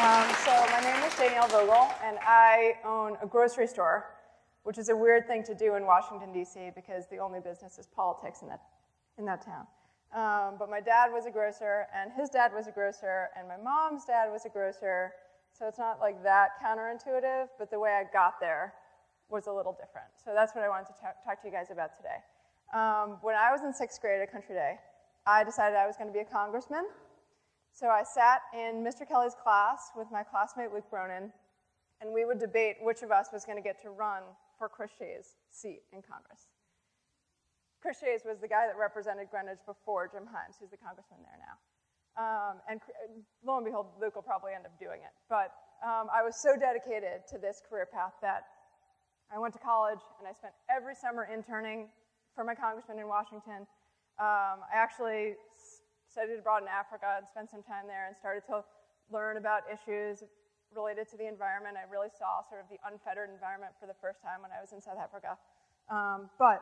So my name is Danielle Vogel, and I own a grocery store, which is a weird thing to do in Washington, D.C., because the only business is politics in that town. But my dad was a grocer, and his dad was a grocer, and my mom's dad was a grocer, so it's not like that counterintuitive, but the way I got there was a little different. So that's what I wanted to talk to you guys about today. When I was in 6th grade at Country Day, I decided I was going to be a congressman. So I sat in Mr. Kelly's class with my classmate Luke Bronin, and we would debate which of us was going to get to run for Chris Shays' seat in Congress. Chris Shays was the guy that represented Greenwich before Jim Hines, who's the congressman there now. And lo and behold, Luke will probably end up doing it. But I was so dedicated to this career path that I went to college, and I spent every summer interning for my congressman in Washington. I actually studied abroad in Africa and spent some time there and started to learn about issues related to the environment. I really saw sort of the unfettered environment for the first time when I was in South Africa. But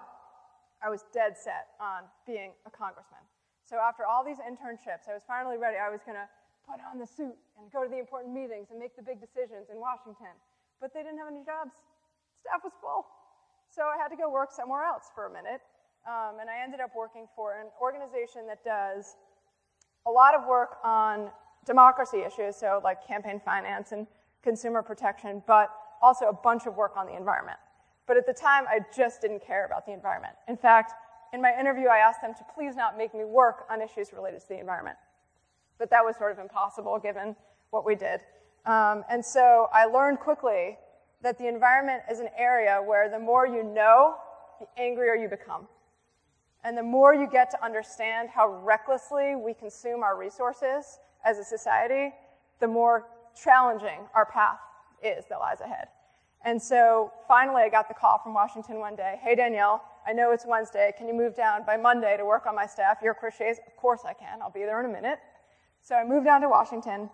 I was dead set on being a congressman. So after all these internships, I was finally ready. I was going to put on the suit and go to the important meetings and make the big decisions in Washington. But they didn't have any jobs. Staff was full. So I had to go work somewhere else for a minute. And I ended up working for an organization that does a lot of work on democracy issues, so like campaign finance and consumer protection, but also a bunch of work on the environment. But at the time, I just didn't care about the environment. In fact, in my interview, I asked them to please not make me work on issues related to the environment. But that was sort of impossible given what we did. And so I learned quickly that the environment is an area where the more you know, the angrier you become. And the more you get to understand how recklessly we consume our resources as a society, the more challenging our path is that lies ahead. And so finally I got the call from Washington one day, hey Danielle, I know it's Wednesday, can you move down by Monday to work on my staff? You're Chris Shays? Of course I can, I'll be there in a minute. So I moved down to Washington,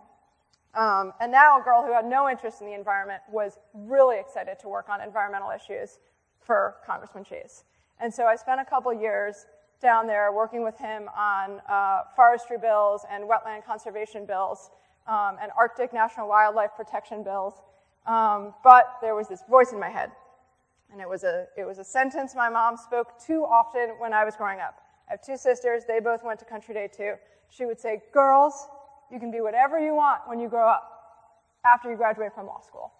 and now a girl who had no interest in the environment was really excited to work on environmental issues for Congressman Shays. And so I spent a couple years down there working with him on forestry bills and wetland conservation bills and Arctic national wildlife protection bills. But there was this voice in my head, and it was a sentence my mom spoke too often when I was growing up. I have two sisters. They both went to Country Day too. She would say, girls, you can be whatever you want when you grow up after you graduate from law school.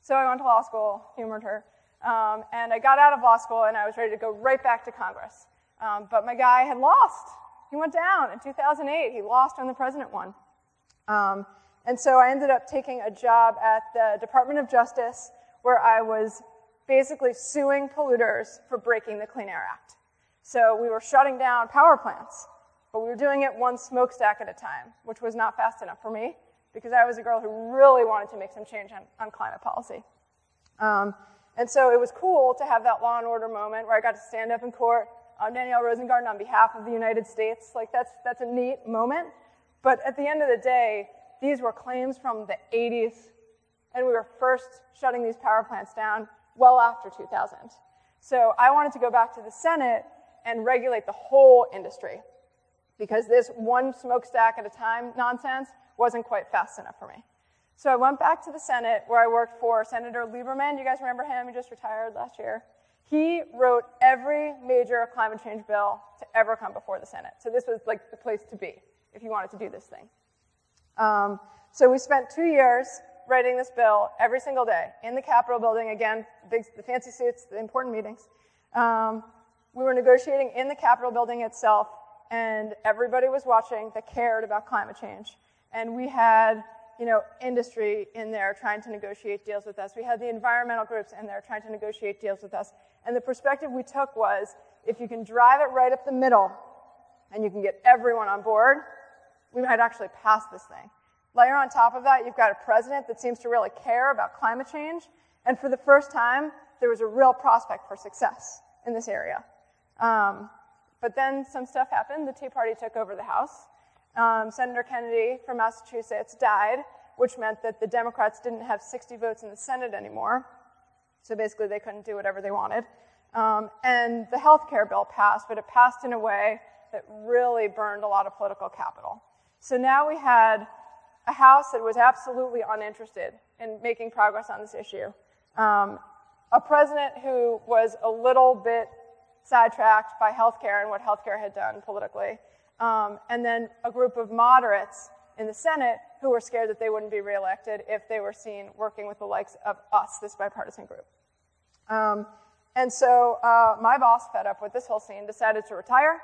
So I went to law school, humored her. And I got out of law school, and I was ready to go right back to Congress. But my guy had lost. He went down in 2008. He lost when the president won. And so I ended up taking a job at the Department of Justice, where I was basically suing polluters for breaking the Clean Air Act. So we were shutting down power plants, but we were doing it one smokestack at a time, which was not fast enough for me, because I was a girl who really wanted to make some change on climate policy. And so it was cool to have that law and order moment where I got to stand up in court, Danielle Rosengarten on behalf of the United States. Like that's a neat moment. But at the end of the day, these were claims from the 80s, and we were first shutting these power plants down well after 2000. So I wanted to go back to the Senate and regulate the whole industry, because this one smokestack at a time nonsense wasn't quite fast enough for me. So I went back to the Senate, where I worked for Senator Lieberman. You guys remember him? He just retired last year. He wrote every major climate change bill to ever come before the Senate. So this was like the place to be if you wanted to do this thing. So we spent 2 years writing this bill every single day in the Capitol building. Again, the fancy suits, the important meetings. We were negotiating in the Capitol building itself, and everybody was watching that cared about climate change. And we had industry in there trying to negotiate deals with us. We had the environmental groups in there trying to negotiate deals with us. And the perspective we took was, if you can drive it right up the middle and you can get everyone on board, we might actually pass this thing. Layer on top of that, you've got a president that seems to really care about climate change. And for the first time, there was a real prospect for success in this area. But then some stuff happened. The Tea Party took over the House. Senator Kennedy from Massachusetts died, which meant that the Democrats didn't have 60 votes in the Senate anymore. So basically, they couldn't do whatever they wanted. And the health care bill passed, but it passed in a way that really burned a lot of political capital. So now we had a House that was absolutely uninterested in making progress on this issue, a president who was a little bit sidetracked by healthcare and what healthcare had done politically, and then a group of moderates in the Senate who were scared that they wouldn't be reelected if they were seen working with the likes of us, this bipartisan group. And so my boss, fed up with this whole scene, decided to retire,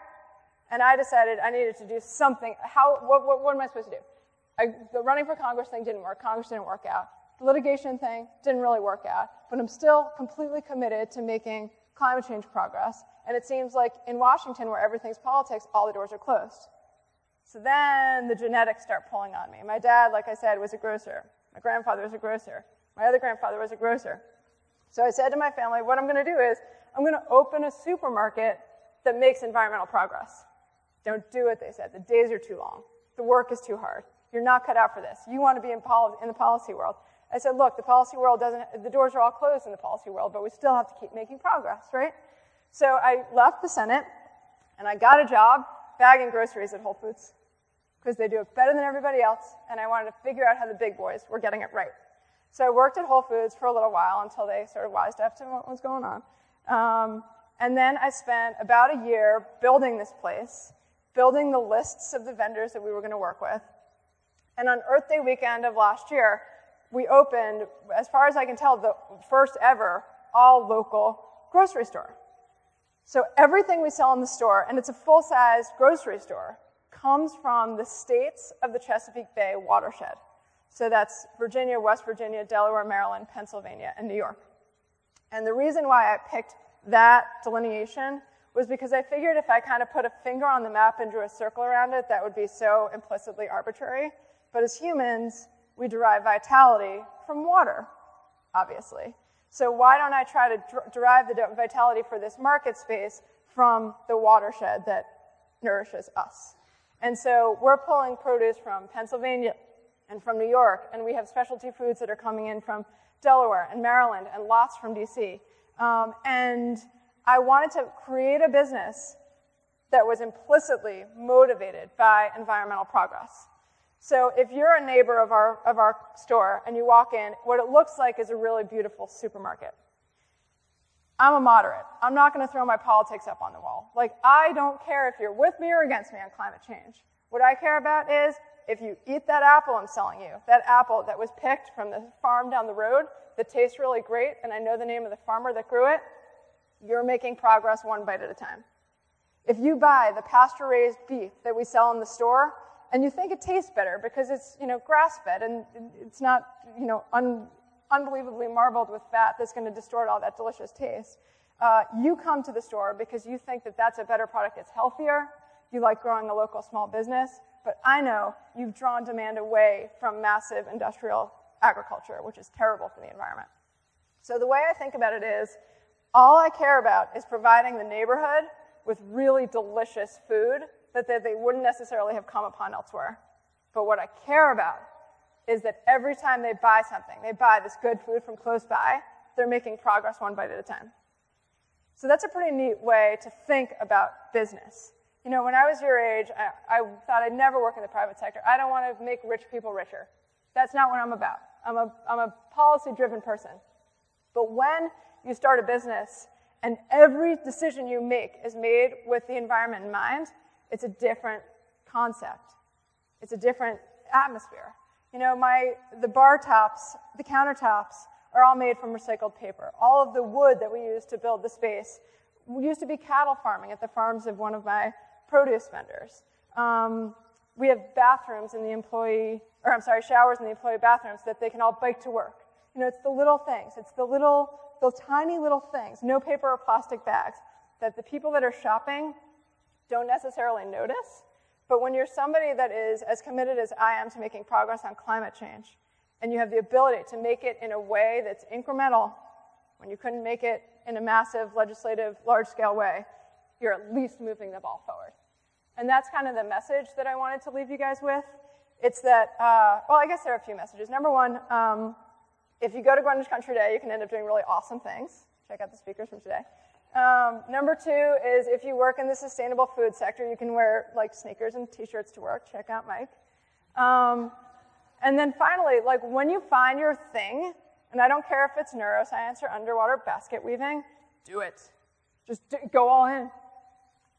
and I decided I needed to do something. What am I supposed to do? The running for Congress thing didn't work. Congress didn't work out. The litigation thing didn't really work out, but I'm still completely committed to making climate change progress, and it seems like in Washington, where everything's politics, all the doors are closed. So then the genetics start pulling on me. My dad, like I said, was a grocer. My grandfather was a grocer. My other grandfather was a grocer. So I said to my family, what I'm going to do is I'm going to open a supermarket that makes environmental progress. Don't do it, they said. The days are too long. The work is too hard. You're not cut out for this. You want to be in the policy world. I said, look, the policy world the doors are all closed in the policy world, but we still have to keep making progress, right? So I left the Senate, and I got a job bagging groceries at Whole Foods, because they do it better than everybody else, and I wanted to figure out how the big boys were getting it right. So I worked at Whole Foods for a little while until they sort of wised up to what was going on. And then I spent about a year building this place, building the lists of the vendors that we were going to work with. And on Earth Day weekend of last year, we opened, as far as I can tell, the first ever all-local grocery store. So everything we sell in the store, and it's a full-size grocery store, comes from the states of the Chesapeake Bay watershed. So that's Virginia, West Virginia, Delaware, Maryland, Pennsylvania, and New York. And the reason why I picked that delineation was because I figured if I kind of put a finger on the map and drew a circle around it, that would be so implicitly arbitrary. But as humans, we derive vitality from water, obviously. So why don't I try to derive the vitality for this market space from the watershed that nourishes us? And so we're pulling produce from Pennsylvania and from New York, and we have specialty foods that are coming in from Delaware and Maryland and lots from DC. And I wanted to create a business that was implicitly motivated by environmental progress. So if you're a neighbor of our store and you walk in, what it looks like is a really beautiful supermarket. I'm a moderate. I'm not going to throw my politics up on the wall. Like, I don't care if you're with me or against me on climate change. What I care about is if you eat that apple I'm selling you, that apple that was picked from the farm down the road that tastes really great, and I know the name of the farmer that grew it, you're making progress one bite at a time. If you buy the pasture-raised beef that we sell in the store, and you think it tastes better because it's, grass-fed and it's not, unbelievably marbled with fat that's going to distort all that delicious taste, you come to the store because you think that that's a better product, it's healthier, you like growing a local small business, but I know you've drawn demand away from massive industrial agriculture, which is terrible for the environment. So the way I think about it is, all I care about is providing the neighborhood with really delicious food that they wouldn't necessarily have come upon elsewhere. But what I care about is that every time they buy something, they buy this good food from close by, they're making progress one bite at a time. So that's a pretty neat way to think about business. When I was your age, I thought I'd never work in the private sector. I don't want to make rich people richer. That's not what I'm about. I'm a policy-driven person. But when you start a business and every decision you make is made with the environment in mind, it's a different concept. It's a different atmosphere. The bar tops, the countertops are all made from recycled paper. All of the wood that we use to build the space used to be cattle farming at the farms of one of my produce vendors. We have bathrooms in the showers in the employee bathrooms that they can all bike to work. It's the little things. It's those tiny little things, no paper or plastic bags, that the people that are shopping don't necessarily notice. But when you're somebody that is as committed as I am to making progress on climate change, and you have the ability to make it in a way that's incremental, when you couldn't make it in a massive, legislative, large-scale way, you're at least moving the ball forward. And that's kind of the message that I wanted to leave you guys with. It's that, I guess there are a few messages. Number one, if you go to Greenwich Country Day, you can end up doing really awesome things. Check out the speakers from today. Number two is if you work in the sustainable food sector, you can wear sneakers and t-shirts to work. Check out Mike. And then finally, like when you find your thing, and I don't care if it's neuroscience or underwater basket weaving, do it. Just go all in.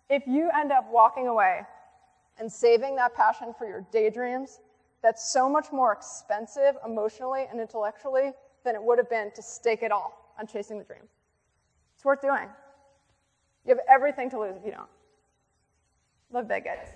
If you end up walking away and saving that passion for your daydreams, that's so much more expensive emotionally and intellectually than it would have been to stake it all on chasing the dream. It's worth doing. You have everything to lose if you don't. Love big, guys.